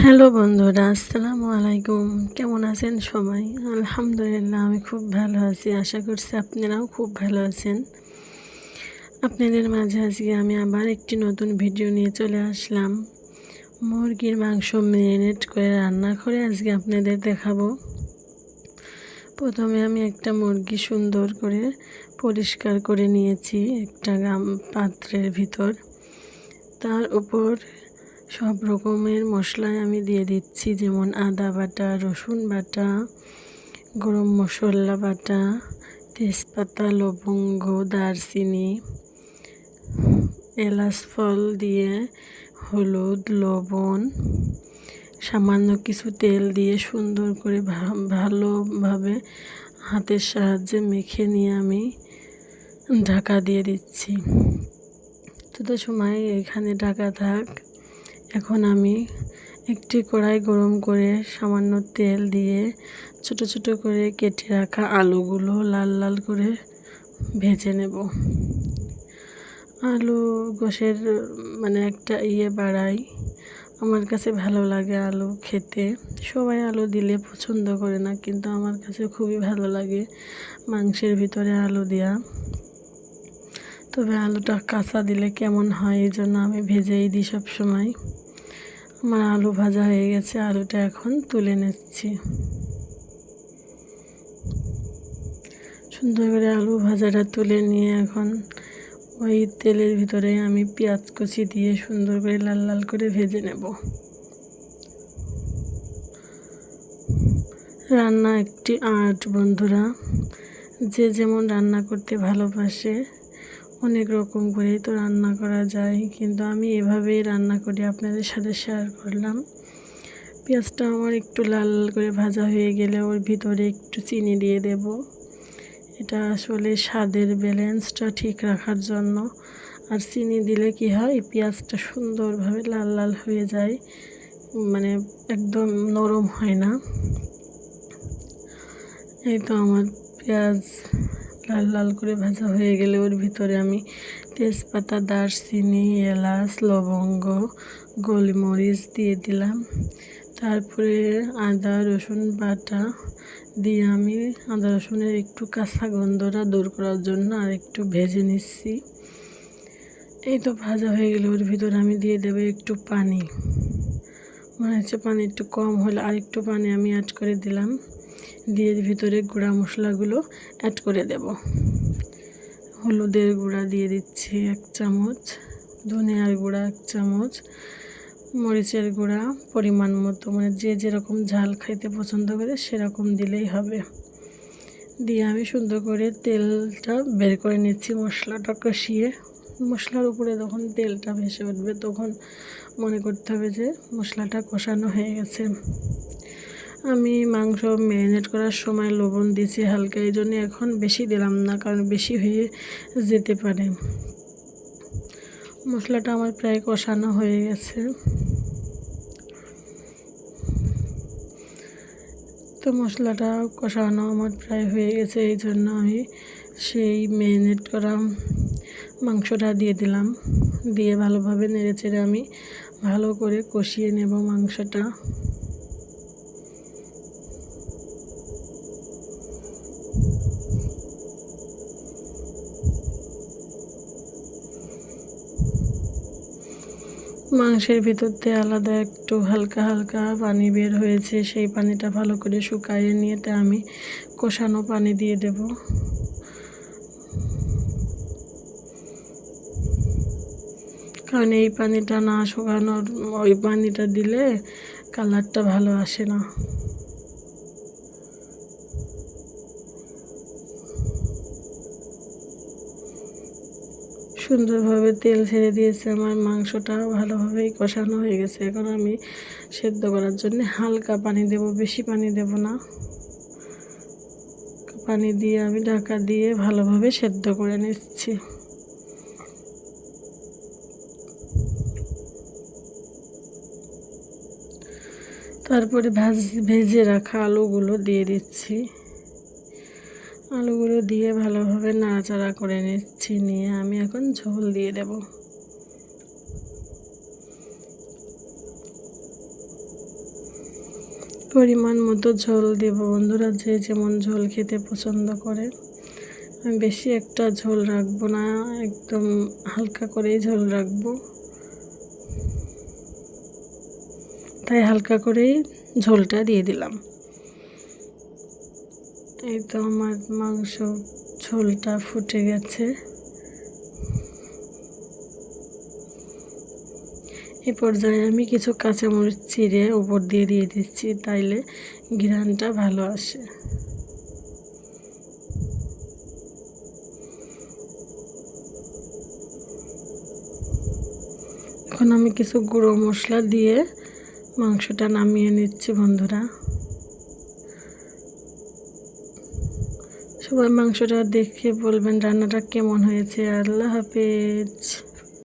Hello বন্ধুরা, আসসালামু আলাইকুম। কেমন আছেন সবাই? আলহামদুলিল্লাহ, আমি খুব ভালো আছি। আশা করছি আপনারাও খুব ভালো আছেন। আপনাদের মাঝে আজকে আমি আবার একটি নতুন ভিডিও নিয়ে চলে আসলাম। মুরগির মাংস ম্যারিনেট করে রান্না করে আজকে আপনাদের দেখাবো। প্রথমে আমি একটা মুরগি সুন্দর করে পরিষ্কার করে নিয়েছি একটা পাত্রের ভিতর। তার উপর সব রকমের মশলাই আমি দিয়ে দিচ্ছি, যেমন আদা বাটা, রসুন বাটা, গরম মশলা বাটা, তেজপাতা, লবঙ্গ, দারচিনি, এলাচ ফল দিয়ে হলুদ, লবণ, সামান্য কিছু তেল দিয়ে সুন্দর করে ভালোভাবে হাতের সাহায্যে মেখে নিয়ে আমি ঢাকা দিয়ে দিচ্ছি। তত সময় এখানে ঢাকা থাক। এখন আমি একটি কড়াই গরম করে সামান্য তেল দিয়ে ছোট ছোট করে কেটে রাখা আলুগুলো লাল লাল করে ভেজে নেব। আলু গোশের একটা বাড়াই, আমার কাছে ভালো লাগে আলু খেতে। সবাই আলু দিলে পছন্দ করে না, কিন্তু আমার কাছে খুবই ভালো লাগে মাংসের ভিতরে আলু দেওয়া। তবে আলুটা কাঁচা দিলে কেমন হয়, এই জন্য আমি ভেজেই দিই সব সময়। আমার আলু ভাজা হয়ে গেছে, আলুটা এখন তুলে নিচ্ছি। সুন্দর করে আলু ভাজাটা তুলে নিয়ে এখন ওই তেলের ভিতরে আমি পেঁয়াজ কুচি দিয়ে সুন্দর করে লাল লাল করে ভেজে নেব। রান্না একটি আর্ট বন্ধুরা, যে যেমন রান্না করতে ভালোবাসে অনেক রকম করেই তো রান্না করা যায়, কিন্তু আমি এভাবেই রান্না করি, আপনাদের সাথে শেয়ার করলাম। পেঁয়াজটা আমার একটু লাল করে ভাজা হয়ে গেলে ওর ভিতরে একটু চিনি দিয়ে দেব। এটা আসলে স্বাদের ব্যালেন্সটা ঠিক রাখার জন্য। আর চিনি দিলে কি হয়, পেঁয়াজটা সুন্দরভাবে লাল লাল হয়ে যায়, একদম নরম হয় না। এই তো আমার পেঁয়াজ লাল লাল করে ভাজা হয়ে গেলে ওর ভিতরে আমি তেজপাতা, দারচিনি, এলাচ, লবঙ্গ, গোলমরিচ দিয়ে দিলাম। তারপরে আদা রসুন বাটা দিয়ে আমি আদা রসুনের একটু কাঁচা গন্ধটা দূর করার জন্য আর একটু ভেজে নিচ্ছি। এই তো ভাজা হয়ে গেলে ওর ভিতরে আমি দিয়ে দেবো একটু পানি। মনে হচ্ছে পানি একটু কম হলে আর একটু পানি আমি অ্যাড করে দিলাম। দিয়ে ভিতরে গুঁড়া মশলাগুলো অ্যাড করে দেব। হলুদের গুঁড়া দিয়ে দিচ্ছি 1 চামচ, ধনিয়ার গুঁড়া 1 চামচ, মরিচের গুঁড়া পরিমাণ মতো, যে যেরকম ঝাল খাইতে পছন্দ করে সেরকম দিলেই হবে। দিয়ে আমি সুন্দর করে তেলটা বের করে নিচ্ছি মশলাটা কষিয়ে। মশলার উপরে যখন তেলটা ভেসে উঠবে তখন মনে করতে হবে যে মশলাটা কষানো হয়ে গেছে। আমি মাংস ম্যারিনেট করার সময় লবণ দিয়েছি হালকা, এই জন্য এখন বেশি দিলাম না, কারণ বেশি হয়ে যেতে পারে। মশলাটা আমার প্রায় কষানো হয়ে গেছে। তো মশলাটা কষানো আমার প্রায় হয়ে গেছে, এই জন্য আমি সেই ম্যারিনেট করা মাংসটা দিয়ে দিলাম। দিয়ে ভালোভাবে নেড়েচেড়ে আমি ভালো করে কষিয়ে নেব মাংসটা। মাংসের ভিতর থেকে আলাদা একটু হালকা হালকা পানি বের হয়েছে, সেই পানিটা ভালো করে শুকাইয়ে নিয়ে আমি কষানো পানি দিয়ে দেব। কারণ এই পানিটা না শুকানোর, ওই পানিটা দিলে কালারটা ভালো আসে না। সুন্দরভাবে তেল ছেড়ে দিয়েছে, আমার মাংসটা ভালোভাবেই কষানো হয়ে গেছে। এখন আমি সেদ্ধ করার জন্য হালকা পানি দেব, বেশি পানি দেব না। পানি দিয়ে আমি ঢাকা দিয়ে ভালোভাবে সেদ্ধ করে নিচ্ছি। তারপরে ভেজে রাখা আলুগুলো দিয়ে দিচ্ছি। আলুগুলো দিয়ে ভালোভাবে নাড়াচাড়া করে নিচ্ছি, নিয়ে আমি এখন ঝোল দিয়ে দেব। পরিমাণ মতো ঝোল দেব বন্ধুরা, যে যেমন ঝোল খেতে পছন্দ করে। আমি বেশি একটা ঝোল রাখবো না, একদম হালকা করেই ঝোল রাখবো, তাই হালকা করেই ঝোলটা দিয়ে দিলাম। এই তো আমার মাংস ঝোলটা ফুটে গেছে। এই পর্যায়ে আমি কিছু কাঁচামরিচ চিড়ে উপর দিয়ে দিচ্ছি, তাইলে ঘ্রাণটা ভালো আসে। এখন আমি কিছু গুঁড়ো মশলা দিয়ে মাংসটা নামিয়ে নিচ্ছি বন্ধুরা। সবাই মাংসটা দেখে বলবেন রান্নাটা কেমন হয়েছে। আল্লাহ হাফেজ।